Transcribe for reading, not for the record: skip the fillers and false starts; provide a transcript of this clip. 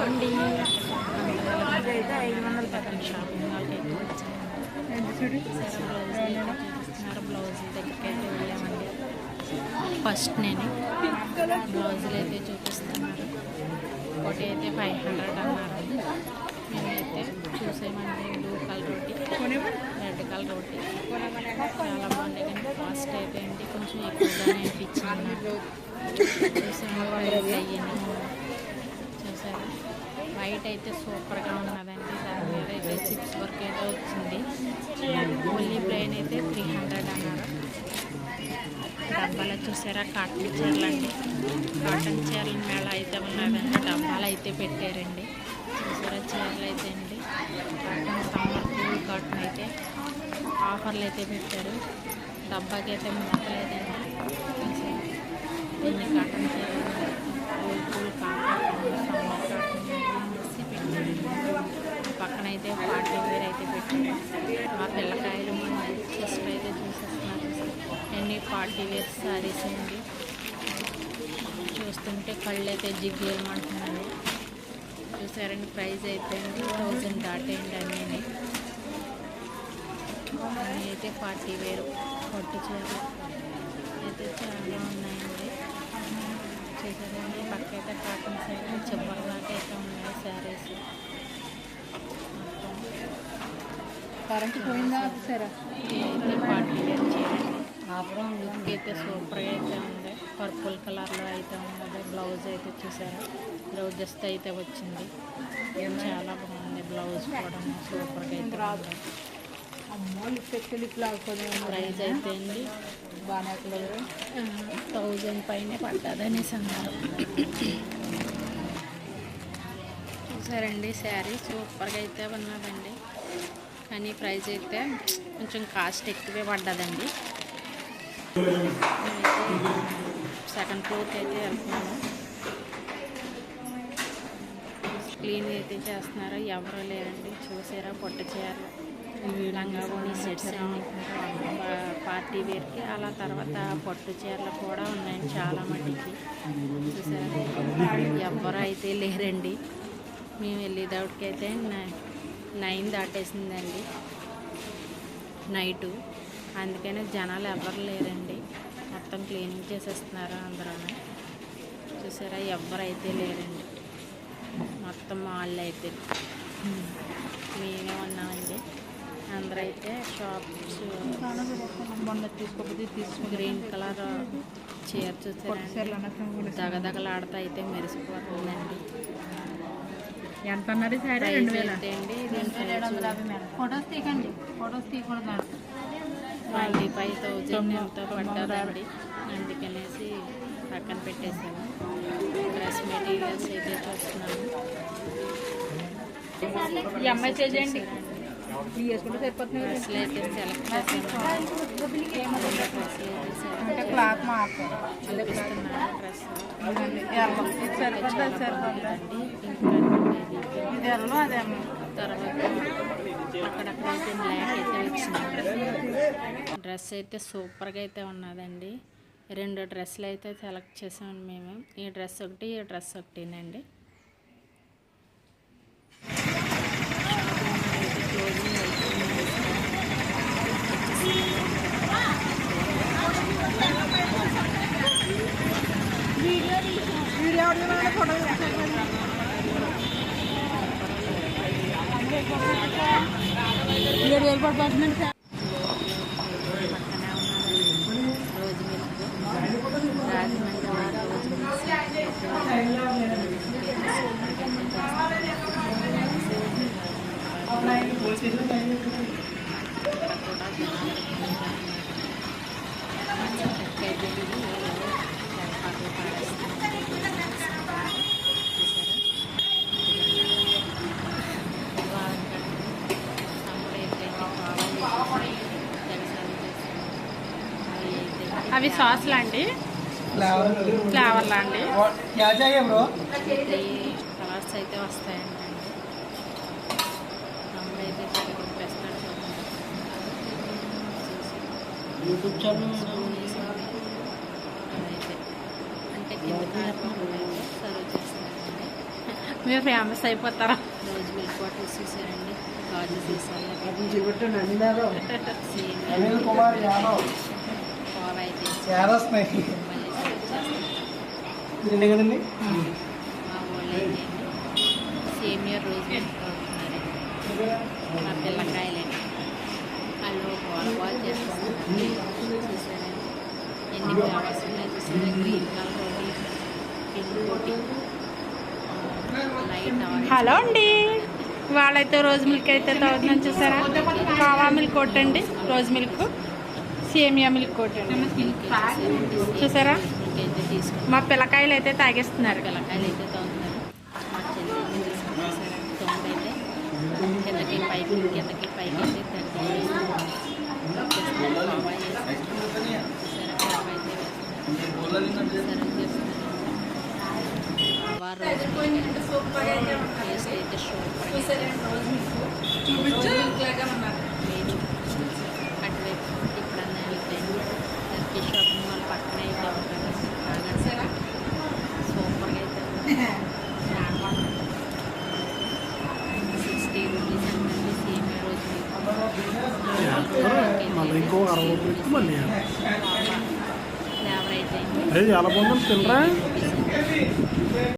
అండి అయితే 500 పక్కన షాపింగ్ మాల్కి అయితే వచ్చాను. బ్లౌజుల దగ్గరికి అయితే వెళ్ళామండి. ఫస్ట్ నేను బ్లౌజులు అయితే చూపిస్తున్నారు. ఒకటి అయితే 500 అన్నారు. మేమైతే చూసామండి. బ్లూ కలర్ ఒకటి, రెడ్ కలర్ ఒకటి చాలా బాగుంది. కానీ కాస్ట్ అయితే ఏంటి కొంచెం ఎక్కువగానే అనిపించింది. చూసాము చూసారు. వైట్ అయితే సూపర్గా ఉన్నదండి. దాని మీద అయితే చిప్స్ వర్క్ అయితే వచ్చింది. ఓన్లీ ప్లెయిన్ అయితే 300 అన్నారు. డబ్బాలు చూసారా, కాటన్ చీరలు అండి. కాటన్ చీరల మేళ అయితే ఉన్నదండి. డబ్బాలు అయితే పెట్టారండి. చూసారా చీరలు అయితే అండి. కాటన్ సమ్మర్ కూల్ కాటన్ అయితే ఆఫర్లు అయితే పెట్టారు. డబ్బాకి అయితే మూతలేదండి. దీన్ని కాటన్ చీరలు కూల్ కాటన్ సమ్మర్ కాటన్ వేసి పెట్టారు. పక్కన అయితే పార్టీ వేర్ అయితే పెట్టారు. మా పిల్లకాయలు చెస్ట్ అయితే చూసేస్తున్నారు. అన్ని పార్టీ వేర్ శారీస్ అండి. చూస్తుంటే కళ్ళు అయితే జిగ్గేయమంటున్నాయి. చూసారండి. ప్రైస్ అయితే 1000 దాటేయండి. అన్నీ అయితే పార్టీ వేరు పట్టు చీరలు అయితే చాలా ఉన్నాయండి. చూసారండి. పక్క అయితే కాటన్ శారీ చివరి దాకా అయితే ఉన్నాయి శారీస్. కరెంట్ పోయిందా సరే. అయితే పార్టీ వేర్ చీరండి. లుక్ అయితే సూపర్గా అయితే ఉంది. పర్పుల్ కలర్లో అయితే ఉన్నది. బ్లౌజ్ అయితే చూసారా, బ్లౌజెస్ అయితే వచ్చింది. చాలా బాగుంది. బ్లౌజ్ కూడా సూపర్గా అయితే ఉంది. ప్రైస్ అయితే అండి 1000 పైన పడ్డది అనేసి అన్నారు. చూసారండి. శారీ సూపర్గా అయితే ఉన్నదండి. కానీ ప్రైస్ అయితే కొంచెం కాస్ట్ ఎక్కువే పడ్డదండి. సెకండ్ ఫ్లోర్కి అయితే వెళ్తున్నాము. క్లీన్ అయితే చేస్తున్నారు. ఎవరు లేరండి. చూసారా పొట్ట చీరలు, లంగా ఓణి సెట్స్ అన్ని పార్టీ వేర్కి. అలా తర్వాత పట్టు చీరలు కూడా ఉన్నాయండి చాలా మట్టికి. చూసారా ఎవరు అయితే లేరండి. మేము వెళ్ళేటప్పటికి అయితే 9 దాటేసిందండి నైటు. అందుకనే జనాలు ఎవరు లేరండి. మొత్తం క్లీనింగ్ చేసేస్తున్నారు అందరూ. చూసారా ఎవరైతే లేరండి. మొత్తం వాళ్ళు అయితే మేమే ఉన్నామండి. అందరూ అయితే షాప్స్ గ్రీన్ కలర్ చీర చూసారండి. దగదగలాడుతూ అయితే మెరిసిపోతుందండి. ఎంత అన్నది సరే 2000 అండి. ఫొటోస్ తీయకండి. ఫొటోస్ తీయకూడదు. 25,000 ఎంతో పడ్డదండి. అందుకనేసి పక్కన పెట్టేసాము. డ్రెస్ మెటీరియల్స్ అయితే చూస్తున్నాము. ఈ అమ్మాయి చేయండి. డ్రెస్సులు అయితే సెలెక్ట్ చేసాము. క్లాత్ మాకు చూపిస్తున్నాను. డ్రెస్ తర్వాత అక్కడక్కడైతే బ్లాక్ అయితే వచ్చింది. డ్రెస్ అయితే సూపర్గా అయితే ఉన్నదండి. 2 డ్రెస్సులు అయితే సెలెక్ట్ చేసామండి మేము. ఈ డ్రెస్ ఒకటి, ఈ డ్రెస్ ఒకటినండి. రోజు మిల్క్ రాజమండ్రి రోజు అవి సాస్లా అండి, ఫ్లేవర్లా అండి. కలర్స్ అయితే వస్తాయండి. తమ్ముడైతే తిరిగిస్తాడు. అదైతే అంటే కింద కార్యక్రమం అయితే సర్వ్ చేస్తున్నారండి. మీరు ఫేమస్ అయిపోతారా? రోజు మిల్క్ బాటిల్స్ చూసారండి, గాజు సీసాలు, అనిల్ కుమార్ యాదవ్ కోవ అయితే యాదవ్ స్నేహి మళ్ళీ సర్వ్ చేస్తాం. తిండి కదండి. మా వాళ్ళు అయితే సేమియా రోజు మిల్క్ తాగుతున్నారు. మా పిల్లకాయలండి వాళ్ళు గోల చేస్తున్నారు. చూసారండి ఎన్ని ఫ్లేవర్స్ ఉన్నాయి చూసారా? గ్రీన్ కలర్ ఒకటి, పింక్ ఒకటి, లైట్ ఆరెంజ్. హలో అండి, వాళ్ళైతే రోజు మిల్క్ అయితే తాగుతున్నాను చూసారా? కావా మిల్క్ కొట్టండి, రోజు మిల్క్, సేమియా మిల్క్ కొట్టండి చూసారా? మిల్క్ అయితే తీసుకున్నాం. మా పిల్లకాయలు అయితే తాగేస్తున్నారు. పిల్లకాయలు అయితే తాగుతున్నారు. మా చెల్లి అయితే తీసుకుంటారు. తొమ్మిది అయితే కిందకి పైకి కిందకి పైకి అయితే తగ్గి కోవా వేస్తారు. చూసారా? కోవా అయితే వేస్తారు. సర్వ్ చేస్తున్నారు. రోజు టేస్ట్ అయితే సూపర్. నేను అటువైపు ఇప్పుడన్నా వెళ్తే టర్కీ షాపింగ్ మాల్ పక్కన అయితే ఉంటాను. బాగా సూపర్గా అయితే ఉంది. 60 రూపీస్ అంటే సేమియా రోజు ఫ్లేవర్ అయితే చాలా బాగుంది. తినరా?